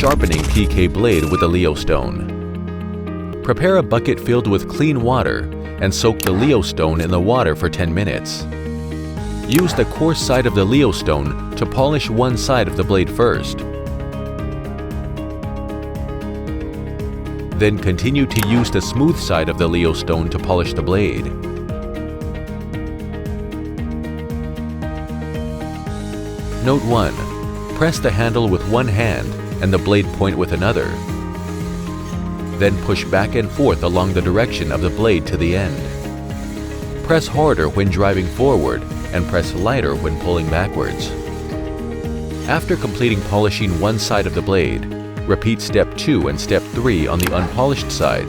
Sharpening PK blade with a Leo stone. Prepare a bucket filled with clean water and soak the Leo stone in the water for 10 minutes. Use the coarse side of the Leo stone to polish one side of the blade first. Then continue to use the smooth side of the Leo stone to polish the blade. Note 1. Press the handle with one hand and the blade point with another. Then push back and forth along the direction of the blade to the end. Press harder when driving forward and press lighter when pulling backwards. After completing polishing one side of the blade, repeat step 2 and step 3 on the unpolished side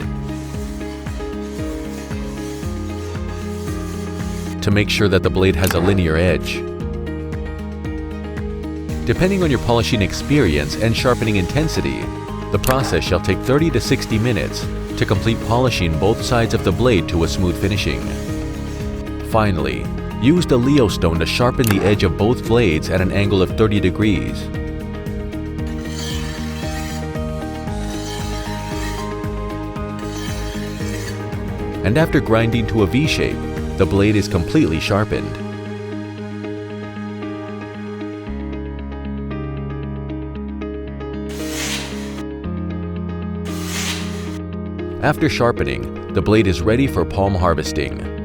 to make sure that the blade has a linear edge. Depending on your polishing experience and sharpening intensity, the process shall take 30 to 60 minutes to complete polishing both sides of the blade to a smooth finishing. Finally, use the Leo stone to sharpen the edge of both blades at an angle of 30 degrees. And after grinding to a V shape, the blade is completely sharpened. After sharpening, the blade is ready for palm harvesting.